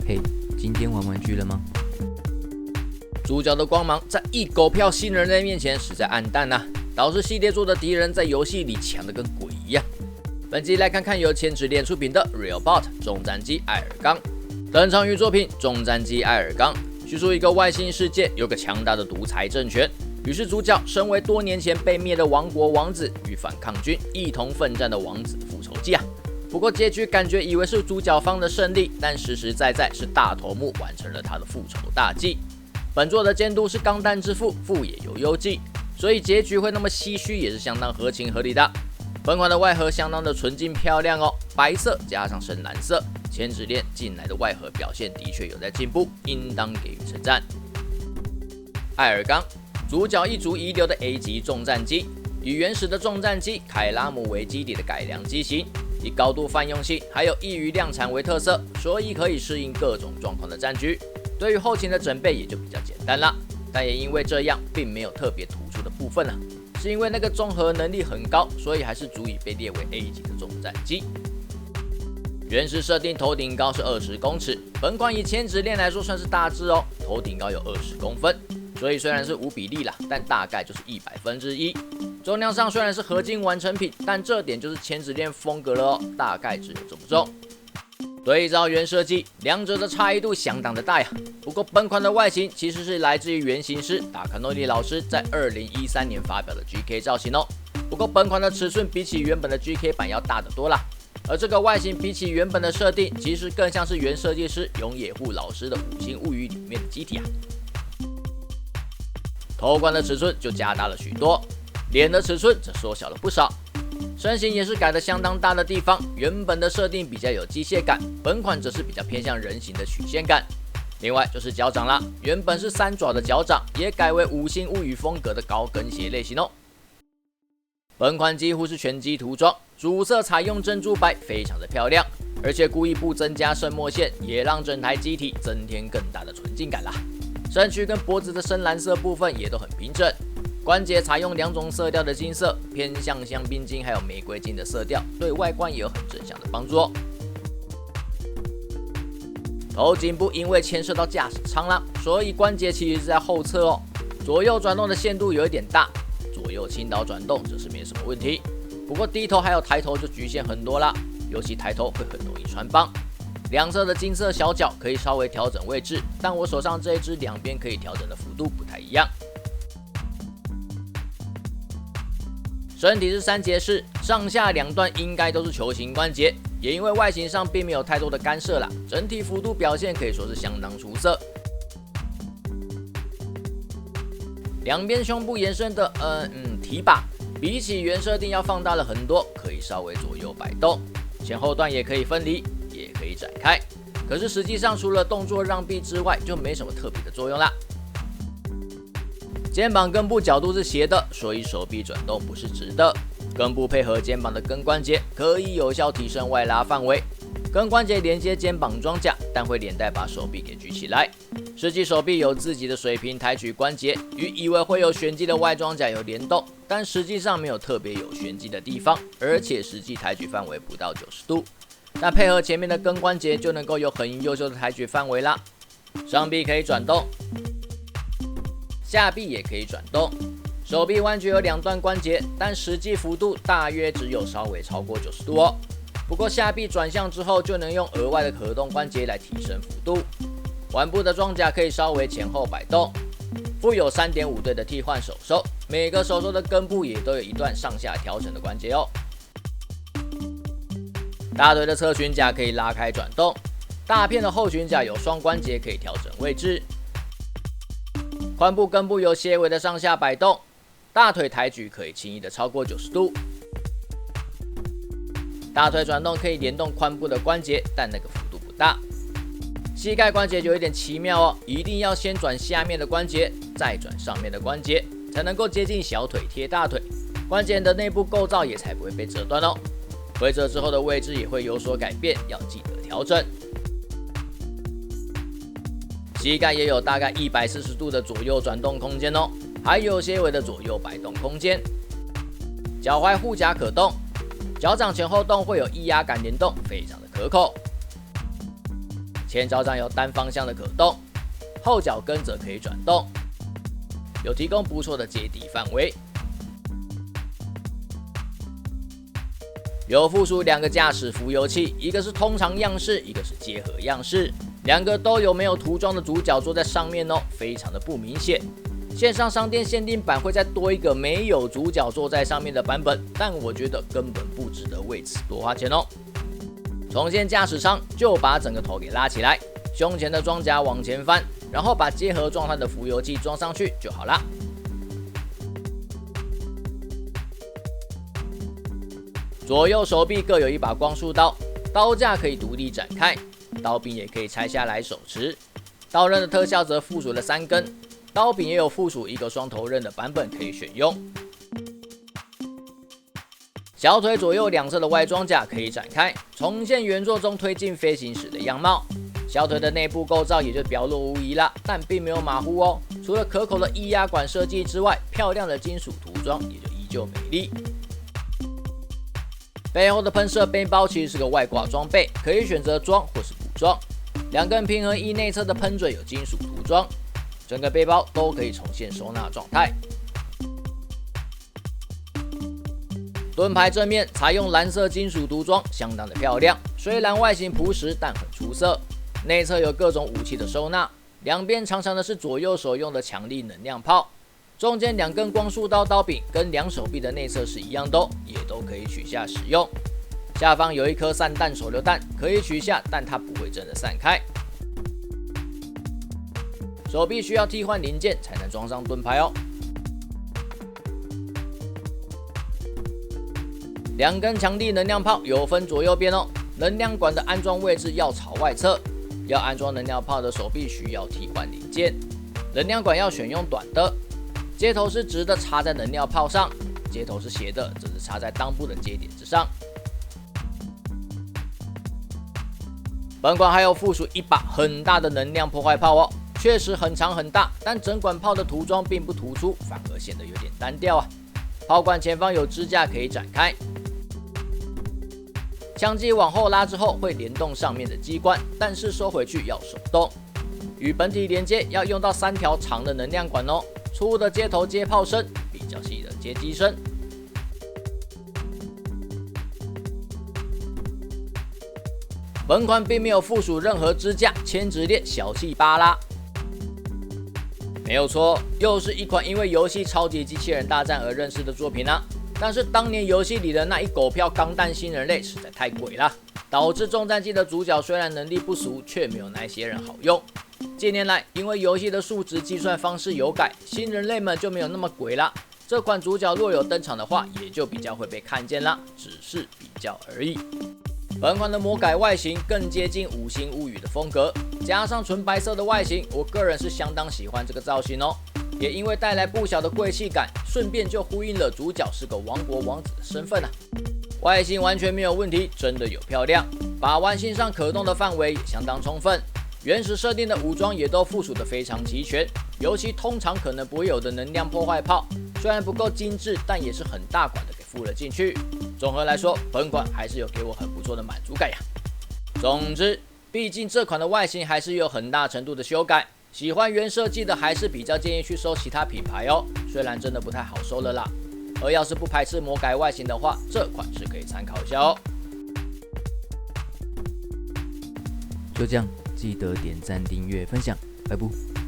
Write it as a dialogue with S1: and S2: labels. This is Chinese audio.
S1: 嘿，今天玩具了吗？
S2: 主角的光芒在一狗票新人类面前实在暗淡啊，导致系列作的敌人在游戏里强得跟鬼一样。本集来看看由千纸链出品的 Realbot 重战机艾尔刚。登场于作品《重战机艾尔刚》，叙述一个外星世界有个强大的独裁政权，于是主角身为多年前被灭的王国王子与反抗军一同奋战的王子复仇记啊。不过结局感觉以为是主角方的胜利，但实实在在是大头目完成了他的复仇大计。本作的监督是钢弹之父富野由悠季，所以结局会那么唏嘘也是相当合情合理的。本款的外盒相当的纯净漂亮哦，白色加上深蓝色，千纸链近来的外盒表现的确有在进步，应当给予称赞。艾尔刚，主角一族遗留的 A 级重战机，以原始的重战机凯拉姆为基底的改良机型，以高度泛用性还有易于量产为特色，所以可以适应各种状况的战局。对于后勤的准备也就比较简单啦，但也因为这样，并没有特别突出的部分啦，是因为那个综合能力很高，所以还是足以被列为 A 级的重战机。原始设定头顶高是20公尺，本款以千纸链来说算是大只哦，头顶高有20公分，所以虽然是无比例啦，但大概就是1/100。重量上虽然是合金完成品，但这点就是千纸链风格了哦，大概只有这么重。对照原设计，两者的差异度相当的大呀。不过本款的外形其实是来自于原型师达卡诺利老师在2013年发表的 GK 造型哦。不过本款的尺寸比起原本的 GK 版要大得多啦。而这个外形比起原本的设定，其实更像是原设计师永野户老师的《五星物语》里面的机体啊。头冠的尺寸就加大了许多，脸的尺寸则缩小了不少。身形也是改得相当大的地方，原本的设定比较有机械感，本款则是比较偏向人形的曲线感。另外就是脚掌啦，原本是3爪的脚掌，也改为五星物语风格的高跟鞋类型哦。本款几乎是全机涂装，主色采用珍珠白，非常的漂亮，而且故意不增加渗墨线，也让整台机体增添更大的纯净感啦。身躯跟脖子的深蓝色部分也都很平整。关节采用2种色调的金色，偏向香槟金还有玫瑰金的色调，对外观也有很正向的帮助哦。头颈部因为牵涉到驾驶舱啦，所以关节其实是在后侧哦。左右转动的限度有一点大，左右倾倒转动这是没什么问题。不过低头还有抬头就局限很多啦，尤其抬头会很容易穿帮。两侧的金色小角可以稍微调整位置，但我手上这一只两边可以调整的幅度不太一样。身体是3节式，上下两段应该都是球形关节，也因为外形上并没有太多的干涉啦，整体幅度表现可以说是相当出色。两边胸部延伸的提把，比起原设定要放大了很多，可以稍微左右摆动，前后段也可以分离，也可以展开。可是实际上除了动作让臂之外，就没什么特别的作用啦。肩膀根部角度是斜的，所以手臂转动不是直的。根部配合肩膀的根关节，可以有效提升外拉范围。根关节连接肩膀装甲，但会连带把手臂给举起来。实际手臂有自己的水平抬举关节，与以为会有旋击的外装甲有联动，但实际上没有特别有旋击的地方，而且实际抬举范围不到90度。但配合前面的根关节，就能够有很优秀的抬举范围啦。上臂可以转动。下臂也可以转动，手臂弯曲有2段关节，但实际幅度大约只有稍微超过90度哦。不过下臂转向之后，就能用额外的可动关节来提升幅度。腕部的装甲可以稍微前后摆动，附有3.5对的替换手手，每个手手的根部也都有一段上下调整的关节哦。大腿的侧裙甲可以拉开转动，大片的后裙甲有双关节可以调整位置。髋部根部有些微的上下摆动，大腿抬举可以轻易的超过90度。大腿转动可以联动髋部的关节，但那个幅度不大。膝盖关节就有点奇妙哦，一定要先转下面的关节，再转上面的关节，才能够接近小腿贴大腿，关节的内部构造也才不会被折断哦。回折之后的位置也会有所改变，要记得调整。膝盖也有大概140度的左右转动空间哦，还有些微的左右摆动空间。脚踝护甲可动，脚掌前后动会有液压感联动，非常的可口。前脚掌有单方向的可动，后脚跟则可以转动，有提供不错的接地范围。有附属2个驾驶浮游器，一个是通常样式，一个是结合样式，两个都有没有涂装的主角坐在上面哦，非常的不明显。线上商店限定版会再多一个没有主角坐在上面的版本，但我觉得根本不值得为此多花钱哦。重建驾驶舱就把整个头给拉起来，胸前的装甲往前翻，然后把结合状态的浮游器装上去就好啦。左右手臂各有一把光束刀，刀架可以独立展开，刀柄也可以拆下来手持。刀刃的特效则附属了3根，刀柄也有附属一个双头刃的版本可以选用。小腿左右两侧的外装甲可以展开，重现原作中推进飞行时的样貌。小腿的内部构造也就表露无遗啦，但并没有马虎哦。除了可口的液压管设计之外，漂亮的金属涂装也就依旧美丽。背后的喷射背包其实是个外挂装备，可以选择装或是不装。2根平衡翼内侧的喷嘴有金属涂装，整个背包都可以重现收纳状态。盾牌正面采用蓝色金属涂装，相当的漂亮。虽然外形朴实，但很出色。内侧有各种武器的收纳，两边长长的是左右手用的强力能量炮。中间2根光束刀刀柄跟2手臂的内侧是一样的哦，也都可以取下使用。下方有一颗散弹手榴弹，可以取下，但它不会真的散开。手臂需要替换零件才能装上盾牌哦。2根强力能量炮有分左右边哦，能量管的安装位置要朝外侧。要安装能量炮的手臂需要替换零件，能量管要选用短的。接头是直的插在能量炮上，接头是斜的，则是插在裆部的接点之上。本管还有附属一把很大的能量破坏炮哦，确实很长很大，但整管炮的涂装并不突出，反而显得有点单调啊。炮管前方有支架可以展开，枪机往后拉之后会联动上面的机关，但是收回去要手动。与本体连接要用到3条长的能量管哦。粗的接头接炮身，比较细的接机身。本款并没有附属任何支架、牵直链，小气巴拉。没有错，又是一款因为游戏《超级机器人大战》而认识的作品啊。但是当年游戏里的那一狗票钢弹新人类实在太鬼了，导致重战机的主角虽然能力不俗，却没有那些人好用。近年来，因为游戏的数值计算方式有改，新人类们就没有那么鬼啦。这款主角若有登场的话，也就比较会被看见啦，只是比较而已。本款的魔改外形更接近《五星物语》的风格，加上纯白色的外形，我个人是相当喜欢这个造型哦。也因为带来不小的贵气感，顺便就呼应了主角是个王国王子的身份啊。外形完全没有问题，真的有漂亮，把玩性上可动的范围也相当充分。原始设定的武装也都附属的非常齐全，尤其通常可能不会有的能量破坏炮，虽然不够精致，但也是很大管的给附了进去。综合来说，本款还是有给我很不错的满足感呀。总之，毕竟这款的外形还是有很大程度的修改，喜欢原设计的还是比较建议去收其他品牌哦，虽然真的不太好收了啦。而要是不排斥魔改外形的话，这款是可以参考一下哦。
S1: 就这样，记得点赞、订阅、分享，拜拜。